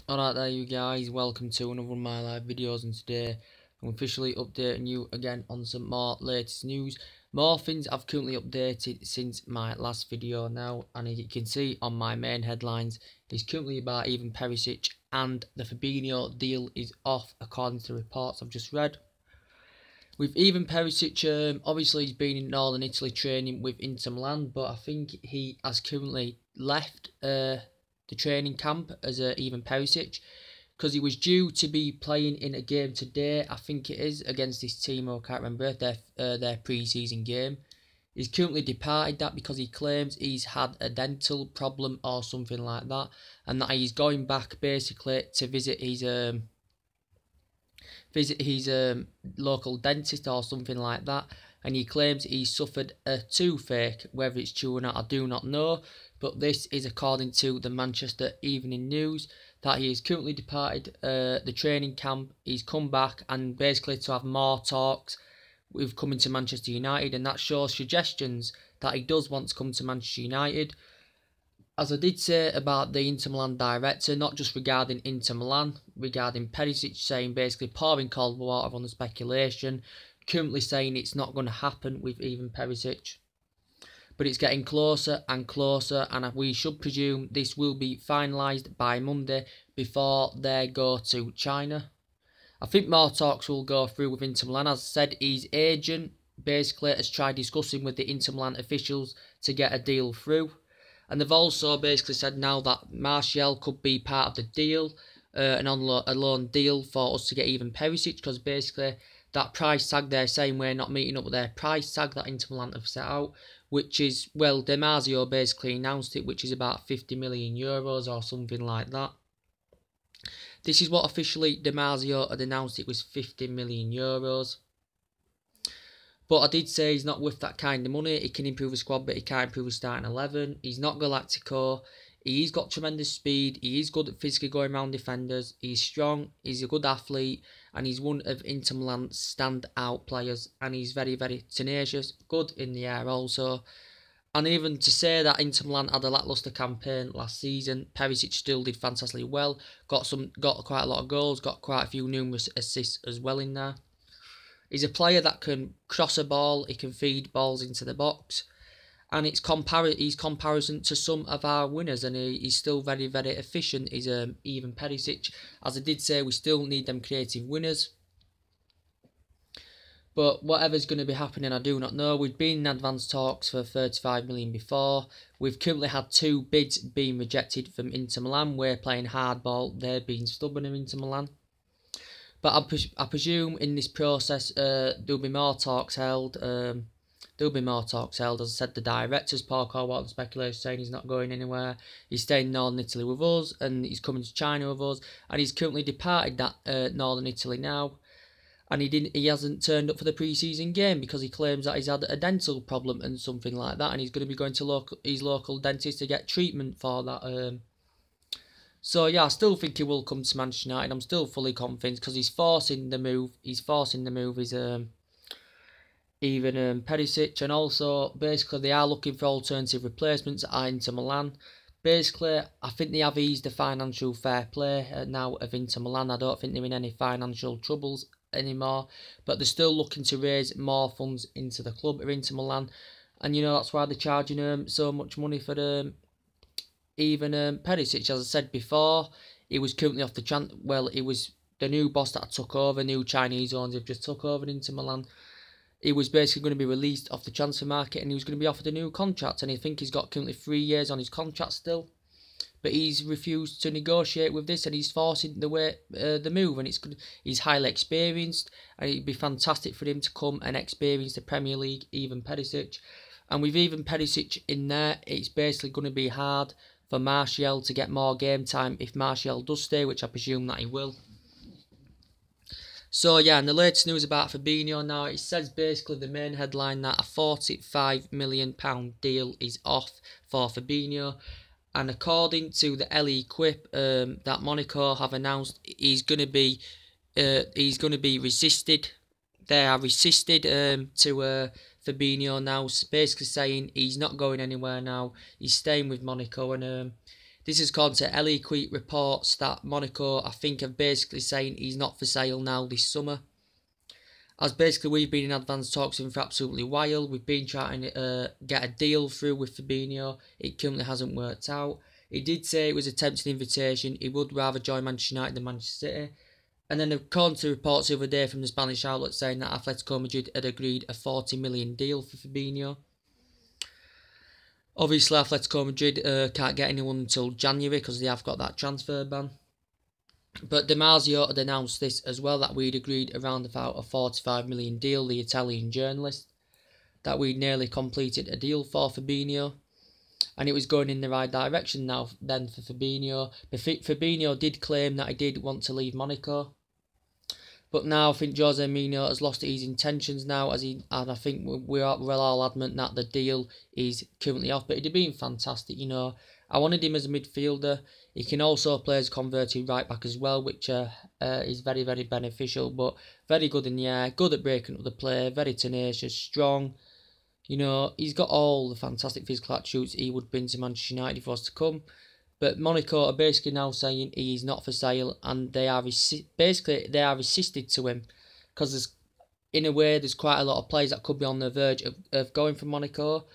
Alright there you guys, welcome to another one of my live videos, and today I'm officially updating you again on some more latest news. More things I've currently updated since my last video now, and as you can see on my main headlines, it's currently about even Perisic, and the Fabinho deal is off according to reports I've just read. With even Perisic, obviously he's been in northern Italy training with Inter Milan, but I think he has currently left the training camp as even Perisic, because he was due to be playing in a game today, I think it is, against this team, I can't remember, their pre-season game. He's currently departed that because he claims he's had a dental problem or something like that, and that he's going back basically to visit his local dentist or something like that, and he claims he suffered a toothache. Whether it's true or not I do not know, but this is according to the Manchester Evening News, that he is currently departed the training camp. He's come back and basically to have more talks with coming to Manchester United, and that shows suggestions that he does want to come to Manchester United. As I did say about the Inter Milan director, not just regarding Inter Milan, regarding Perisic, saying basically pouring cold water on the speculation, currently saying it's not going to happen with even Perisic. But it's getting closer and closer, and we should presume this will be finalised by Monday before they go to China. I think more talks will go through with Inter Milan. As I said, his agent basically has tried discussing with the Inter Milan officials to get a deal through. And they've also basically said now that Martial could be part of the deal, a loan deal for us to get even Perisic, because basically that price tag they're saying we're not meeting up with their price tag that Inter Milan have set out, which is, well, Di Marzio basically announced it, which is about 50 million euros or something like that. This is what officially Di Marzio had announced, it was 50 million euros. But I did say he's not worth that kind of money. He can improve his squad, but he can't improve his starting 11. He's not Galactico. He's got tremendous speed. He is good at physically going around defenders. He's strong. He's a good athlete. And he's one of Inter Milan's stand-out players. And he's very, very tenacious. Good in the air also. And even to say that Inter Milan had a lacklustre campaign last season, Perisic still did fantastically well. Got quite a lot of goals. Got quite a few numerous assists as well in there. He's a player that can cross a ball, he can feed balls into the box, and he's comparison to some of our winners, and he's still very, very efficient. He's even Perisic. As I did say, we still need them creative winners. But whatever's going to be happening, I do not know. We've been in advanced talks for 35 million before. We've currently had 2 bids being rejected from Inter Milan. We're playing hardball, they're being stubborn in Inter Milan. But I presume in this process there'll be more talks held. As I said, the director's poured cold water on speculation, saying he's not going anywhere. He's staying in Northern Italy with us, and he's coming to China with us. And he's currently departed that Northern Italy now. And he hasn't turned up for the pre-season game because he claims that he's had a dental problem and something like that. And he's going to be going to his local dentist to get treatment for that. So yeah, I still think he will come to Manchester United. I'm still fully convinced because he's forcing the move. He's forcing the move. Even Perisic, and also basically they are looking for alternative replacements at Inter Milan. Basically, I think they have eased the financial fair play now of Inter Milan. I don't think they're in any financial troubles anymore, but they're still looking to raise more funds into the club of Inter Milan, and you know that's why they're charging so much money for even Perisic. As I said before, he was currently off the it was the new boss that took over, new Chinese owners have just took over into Milan. He was basically going to be released off the transfer market, and he was going to be offered a new contract, and I think he's got currently 3 years on his contract still. But he's refused to negotiate with this, and he's forcing the move, and he's highly experienced, and it'd be fantastic for him to come and experience the Premier League, even Perisic. And with even Perisic in there, it's basically going to be hard for Martial to get more game time if Martial does stay, which I presume that he will. So yeah, and the latest news about Fabinho now, it says basically the main headline that a £45 million deal is off for Fabinho. And according to the L'Equipe that Monaco have announced, he's going to be resisted. They are resisted to Fabinho now, basically saying he's not going anywhere now. He's staying with Monaco, and This is according to Eliquite reports that Monaco, I think, are basically saying he's not for sale now this summer. As basically we've been in advanced talks with him for absolutely a while. We've been trying to get a deal through with Fabinho. It currently hasn't worked out. He did say it was a tempting invitation. He would rather join Manchester United than Manchester City. And then according to reports the other day from the Spanish outlet saying that Atletico Madrid had agreed a 40 million deal for Fabinho. Obviously Atletico Madrid can't get anyone until January because they have got that transfer ban. But Di Marzio had announced this as well, that we'd agreed around about a 45 million deal, the Italian journalist, that we'd nearly completed a deal for Fabinho. And it was going in the right direction now then for Fabinho. But Fabinho did claim that he did want to leave Monaco. But now I think Jose Mourinho has lost his intentions now, and I think we're all adamant that the deal is currently off. But it'd have been fantastic, you know. I wanted him as a midfielder. He can also play as converted right back as well, which is very, very beneficial. But very good in the air, good at breaking up the play, very tenacious, strong. You know, he's got all the fantastic physical attributes he would bring to Manchester United if he was to come. But Monaco are basically now saying he's not for sale, and they are resisted to him, because in a way there's quite a lot of players that could be on the verge of going from Monaco.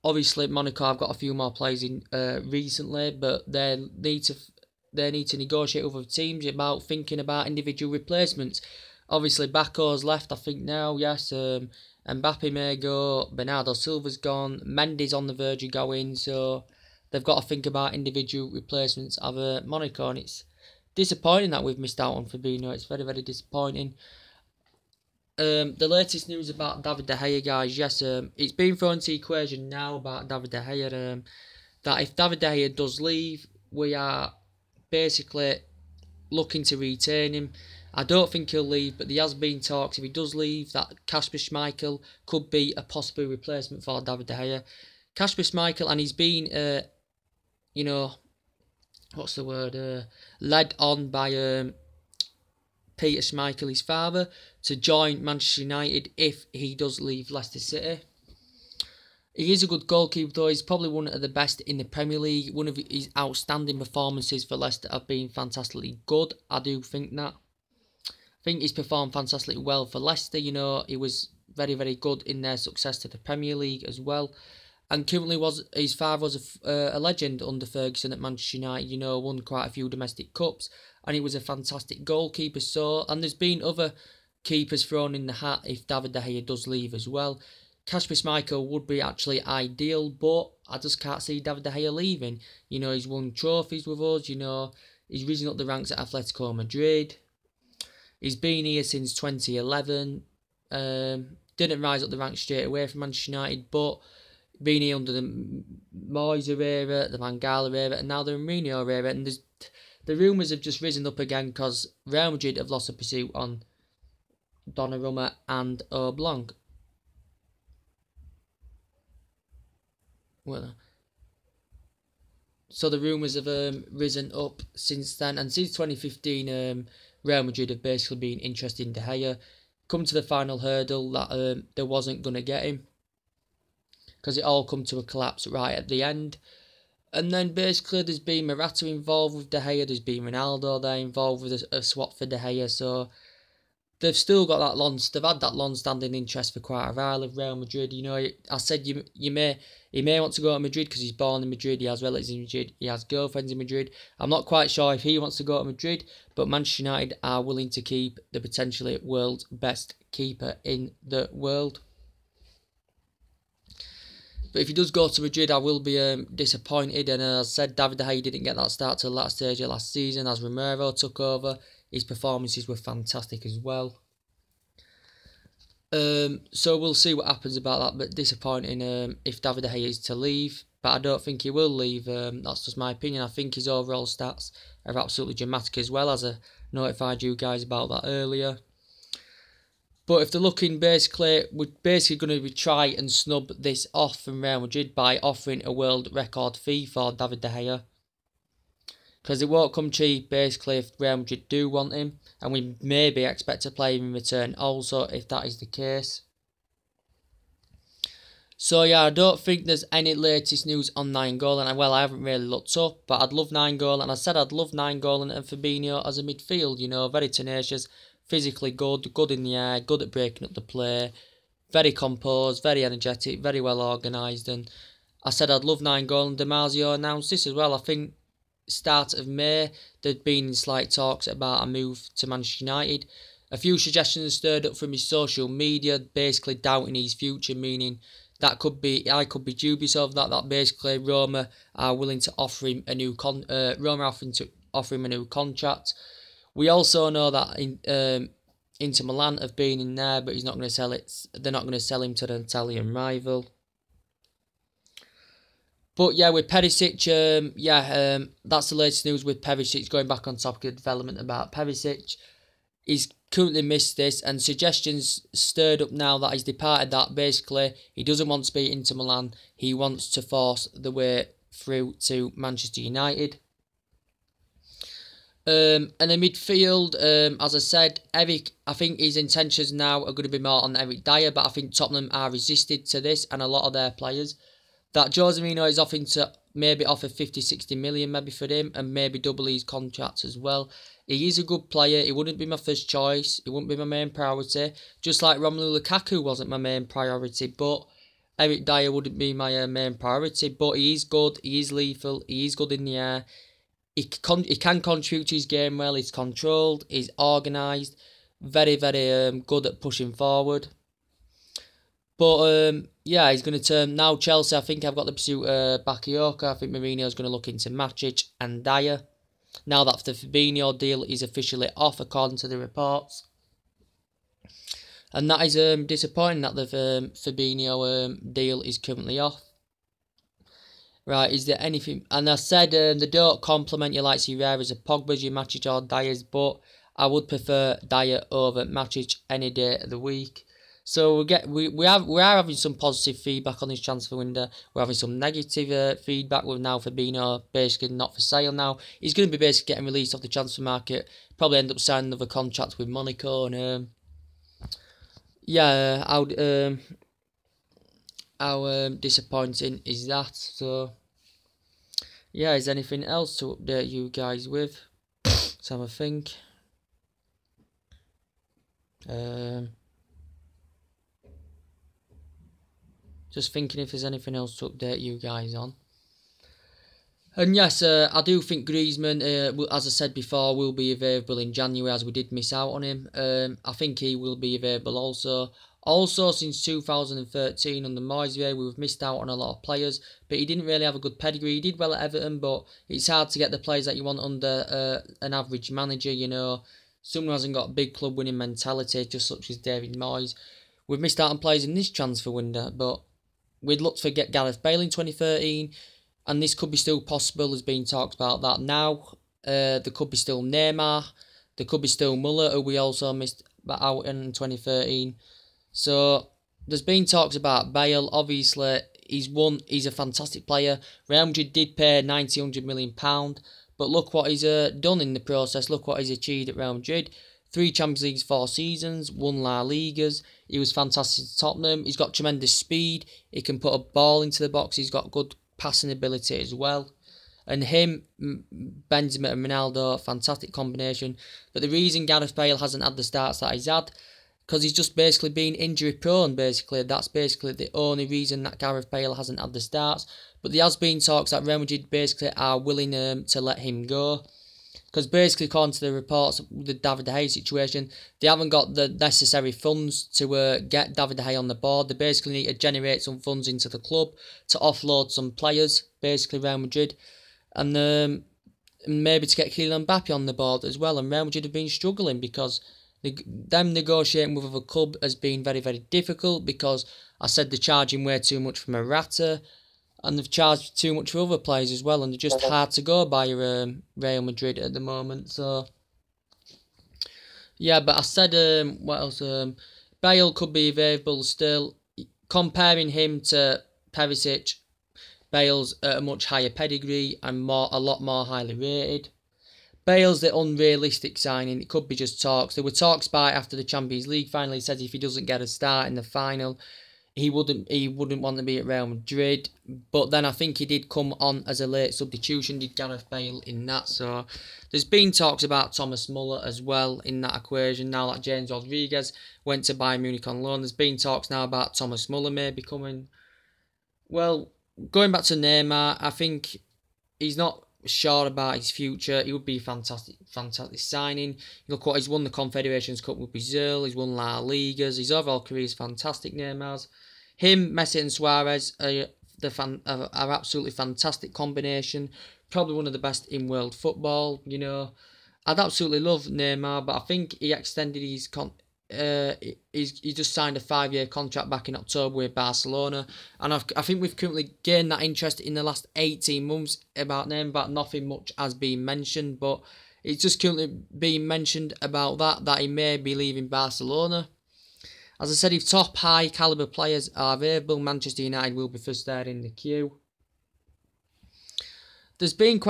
Obviously, Monaco have got a few more players in recently, but they need to negotiate with other teams about thinking about individual replacements. Obviously, Bako's left, I think now. Yes, Mbappe may go. Bernardo Silva's gone. Mendy's on the verge of going. So they've got to think about individual replacements of Monaco, and it's disappointing that we've missed out on Fabinho. It's very, very disappointing. The latest news about David De Gea, guys. Yes, it's been thrown into the equation now about David De Gea. That if David De Gea does leave, we are basically looking to retain him. I don't think he'll leave, but there has been talks if he does leave that Kasper Schmeichel could be a possible replacement for David De Gea. Kasper Schmeichel, and he's been, you know, what's the word? Led on by Peter Schmeichel, his father, to join Manchester United if he does leave Leicester City. He is a good goalkeeper though. He's probably one of the best in the Premier League. One of his outstanding performances for Leicester have been fantastically good. I do think that. I think he's performed fantastically well for Leicester. You know, he was very, very good in their success to the Premier League as well. And currently his father was a legend under Ferguson at Manchester United. You know, won quite a few domestic cups, and he was a fantastic goalkeeper. So, and there's been other keepers thrown in the hat if David De Gea does leave as well. Kasper Schmeichel would be actually ideal, but I just can't see David De Gea leaving. You know, he's won trophies with us. You know, he's risen up the ranks at Atletico Madrid. He's been here since 2011. Didn't rise up the ranks straight away from Manchester United, but been here under the Moyes era, the Van Gaal era, and now the Mourinho era. And the rumours have just risen up again because Real Madrid have lost a pursuit on Donnarumma and Oblong. Well, so the rumours have risen up since then, and since 2015, Real Madrid have basically been interested in De Gea. Come to the final hurdle that they wasn't going to get him, because it all come to a collapse right at the end. And then basically there's been Morata involved with De Gea, there's been Ronaldo there involved with a swap for De Gea, so they've still got that they've had that long-standing interest for quite a while of Real Madrid. You know, I said he may want to go to Madrid because he's born in Madrid, he has relatives in Madrid, he has girlfriends in Madrid. I'm not quite sure if he wants to go to Madrid, but Manchester United are willing to keep the potentially world's best keeper in the world. But if he does go to Madrid, I will be disappointed. And as I said, David De Gea didn't get that start till the last stage of last season as Romero took over. His performances were fantastic as well. So we'll see what happens about that. But disappointing if David De Gea is to leave. But I don't think he will leave. That's just my opinion. I think his overall stats are absolutely dramatic as well, as I notified you guys about that earlier. But if they're looking, we're basically going to try and snub this off from Real Madrid by offering a world record fee for David De Gea. Because it won't come cheap, basically, if Real Madrid do want him. And we maybe expect to play him in return also, if that is the case. So yeah, I don't think there's any latest news on Nainggolan, and well, I haven't really looked up, but I'd love Nainggolan, and I said I'd love Nainggolan and Fabinho as a midfield, you know, very tenacious, physically good, good in the air, good at breaking up the play, very composed, very energetic, very well organised, and I said I'd love Nainggolan. Damasio announced this as well. I think start of May, there'd been slight talks about a move to Manchester United. A few suggestions stirred up from his social media, basically doubting his future, meaning that I could be dubious of that. That basically Roma are willing to offer him a new offer him a new contract. We also know that Inter Milan have been in there, but he's not going to sell it. They're not going to sell him to the Italian rival. But yeah, with Perisic, that's the latest news with Perisic. Going back on topic of development about Perisic, he's currently missed this, and suggestions stirred up now that he's departed. That basically he doesn't want to be Inter Milan. He wants to force the way through to Manchester United. And the midfield, as I said, Eric, I think his intentions now are going to be more on Eric Dyer, but I think Tottenham are resisted to this, and a lot of their players. That Jose Mourinho is offering to maybe offer 50-60 million maybe for him, and maybe double his contract as well. He is a good player. He wouldn't be my first choice. He wouldn't be my main priority. Just like Romelu Lukaku wasn't my main priority, but Eric Dyer wouldn't be my main priority. But he is good. He is lethal. He is good in the air. He can contribute to his game well. He's controlled. He's organised. Very, very good at pushing forward. But yeah, he's going to turn now. Chelsea, I think I've got the pursuit Bakayoko. I think Mourinho's going to look into Matic and Dyer. Now that the Fabinho deal is officially off, according to the reports. And that is disappointing that the Fabinho deal is currently off. Right, is there anything... And I said they don't compliment you like Herrera's or Pogba's, your Matic or Dyer's, but I would prefer Dyer over Matic any day of the week. So we are having some positive feedback on this transfer window. We're having some negative feedback with now Fabinho basically not for sale now. He's going to be basically getting released off the transfer market. Probably end up signing another contract with Monaco. And yeah, how disappointing is that? So yeah, is there anything else to update you guys with? Let's have a think. Just thinking if there's anything else to update you guys on. And yes, I do think Griezmann, as I said before, will be available in January, as we did miss out on him. I think he will be available also. Also, since 2013 under Moyes, we've missed out on a lot of players, but he didn't really have a good pedigree. He did well at Everton, but it's hard to get the players that you want under an average manager, you know. Someone who hasn't got a big club winning mentality, just such as David Moyes. We've missed out on players in this transfer window, but we'd look to get Gareth Bale in 2013, and this could be still possible. There's been talks about that now. There could be still Neymar. There could be still Muller, who we also missed out in 2013. So there's been talks about Bale. Obviously, he's a fantastic player. Real Madrid did pay £90-100 million, but look what he's done in the process. Look what he's achieved at Real Madrid. 3 Champions Leagues, 4 seasons, 1 La Ligas. He was fantastic at Tottenham. He's got tremendous speed. He can put a ball into the box. He's got good passing ability as well. And him, Benzema and Ronaldo, fantastic combination. But the reason Gareth Bale hasn't had the starts that he's had, because he's just basically been injury prone, basically. That's basically the only reason that Gareth Bale hasn't had the starts. But there has been talks that Real Madrid basically are willing to let him go. Because basically, according to the reports, the David De Gea situation, they haven't got the necessary funds to get David De Gea on the board. They basically need to generate some funds into the club to offload some players, basically Real Madrid. And maybe to get Kylian Mbappe on the board as well. And Real Madrid have been struggling because them negotiating with a club has been very, very difficult, because I said they're charging way too much for Morata, and they've charged too much for other players as well, and they're just hard to go by Real Madrid at the moment. So yeah, but I said what else? Bale could be available still. Comparing him to Perisic, Bale's at a much higher pedigree and a lot more highly rated. Bale's the unrealistic signing. It could be just talks. There were talks by after the Champions League final. He says if he doesn't get a start in the final, he wouldn't want to be at Real Madrid. But then I think he did come on as a late substitution, did Gareth Bale in that. So there's been talks about Thomas Muller as well in that equation. Now that James Rodriguez went to Bayern Munich on loan, there's been talks now about Thomas Muller maybe coming. Well, going back to Neymar, I think he's not sure about his future. He would be a fantastic signing. Look what he's won: the Confederations Cup with Brazil. He's won La Ligas. His overall career is fantastic. Neymar's. Him, Messi, and Suarez are absolutely fantastic combination. Probably one of the best in world football. You know, I'd absolutely love Neymar, but I think he extended his he just signed a 5-year contract back in October with Barcelona, and I think we've currently gained that interest in the last 18 months about Neymar, but nothing much has been mentioned. But it's just currently being mentioned about that he may be leaving Barcelona. As I said, if top high caliber players are available, Manchester United will be first there in the queue. There's been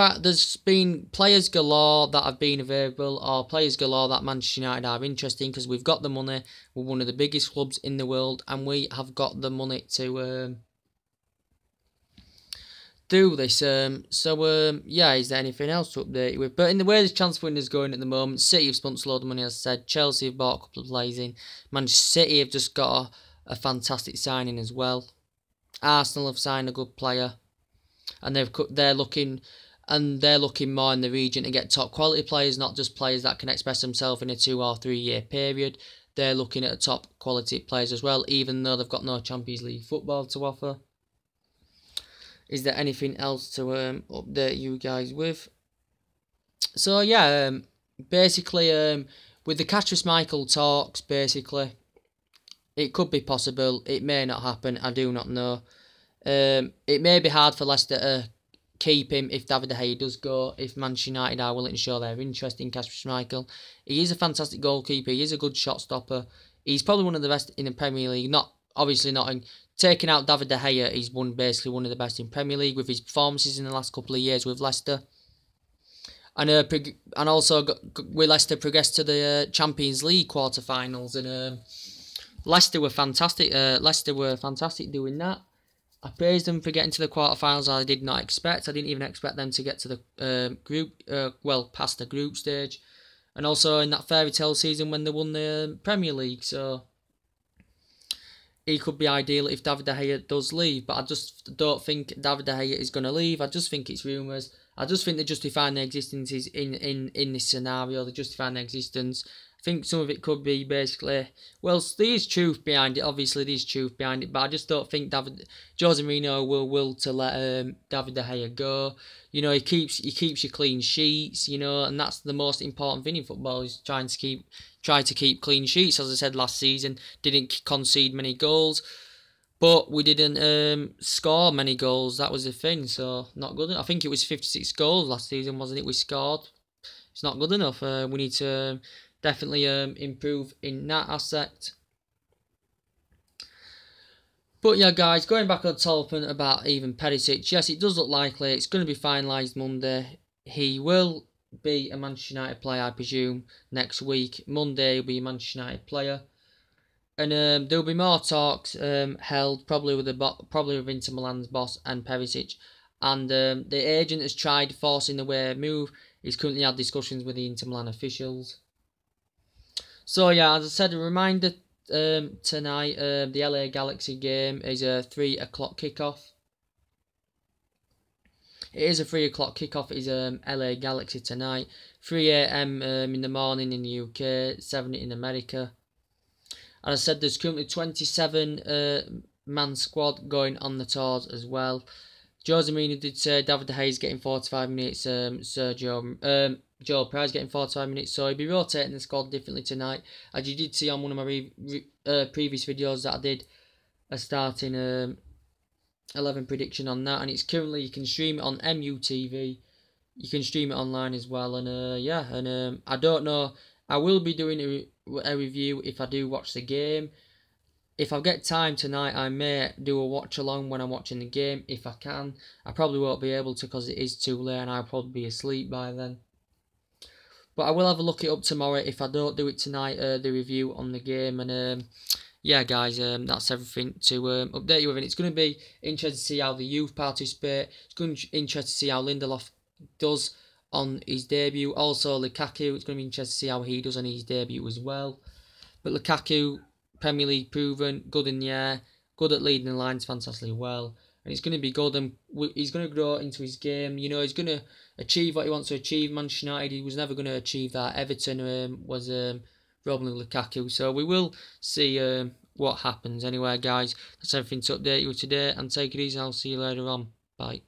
players galore that have been available, or players galore that Manchester United are interested in, because we've got the money. We're one of the biggest clubs in the world, and we have got the money to do this. Yeah, is there anything else to update you with? But in the way this transfer window is going at the moment, City have spent a load of money, as I said. Chelsea have bought a couple of players in. Manchester City have just got a fantastic signing as well. Arsenal have signed a good player. And they're looking more in the region to get top quality players, not just players that can express themselves in a 2 or 3 year period. They're looking at top quality players as well, even though they've got no Champions League football to offer. Is there anything else to update you guys with? So yeah, basically with the Kasper-Schmeichel talks, basically it could be possible. It may not happen. I do not know. It may be hard for Leicester to keep him if David De Gea does go, if Manchester United are willing to show their interest in Kasper-Schmeichel. He is a fantastic goalkeeper. He is a good shot stopper. He's probably one of the best in the Premier League. Obviously not in taking out David De Gea. He's basically one of the best in Premier League with his performances in the last couple of years with Leicester. And also with Leicester progressed to the Champions League quarter-finals, and Leicester were fantastic. Leicester were fantastic doing that. I praised them for getting to the quarterfinals. I did not expect. I didn't even expect them to get to the past the group stage. And also in that fairy tale season when they won the Premier League. So he could be ideal if David De Gea does leave. But I just don't think David De Gea is going to leave. I just think it's rumours. I just think they're justifying their existence in this scenario. They're justifying their existence. I think some of it could be basically, well, there is truth behind it. Obviously, there is truth behind it, but I just don't think Jose Mourinho will to let David De Gea go. You know, he keeps you clean sheets. You know, and that's the most important thing in football, is try to keep clean sheets. As I said last season, didn't concede many goals, but we didn't score many goals. That was the thing. So not good enough. I think it was 56 goals last season, wasn't it? We scored. It's not good enough. We need to definitely improve in that aspect. But yeah, guys, going back on the topic about Ivan Perisic, yes, it does look likely it's going to be finalised Monday. He will be a Manchester United player, I presume, next week. Monday he'll be a Manchester United player, and there will be more talks held, probably with Inter Milan's boss and Perisic, and the agent has tried forcing the way move. He's currently had discussions with the Inter Milan officials. So yeah, as I said, a reminder tonight, the LA Galaxy game is a 3 o'clock kickoff. It is a 3 o'clock kickoff. It is LA Galaxy tonight, 3 AM in the morning in the UK, 7 in America. As I said, there's currently 27 man squad going on the tours as well. Jose Mourinho did say David De Gea is getting 45 minutes. Joe Price getting 45 minutes, so he'll be rotating the squad differently tonight. As you did see on one of my previous videos that I did, a starting 11 prediction on that, and it's currently, you can stream it on MUTV. You can stream it online as well, and yeah, and I don't know. I will be doing a review if I do watch the game. If I get time tonight, I may do a watch along when I'm watching the game, if I can. I probably won't be able to because it is too late and I'll probably be asleep by then. But I will have a look it up tomorrow if I don't do it tonight, the review on the game. And yeah, guys, that's everything to update you with. And it's going to be interesting to see how the youth participate. It's going to be interesting to see how Lindelof does on his debut. Also, Lukaku, it's going to be interesting to see how he does on his debut as well. But Lukaku, Premier League proven, good in the air, good at leading the lines fantastically well. And it's going to be good, and he's going to grow into his game. You know, he's going to achieve what he wants to achieve. Manchester United, he was never going to achieve that. Everton was Romelu Lukaku. So we will see what happens. Anyway, guys, that's everything to update you today. And take it easy. I'll see you later on. Bye.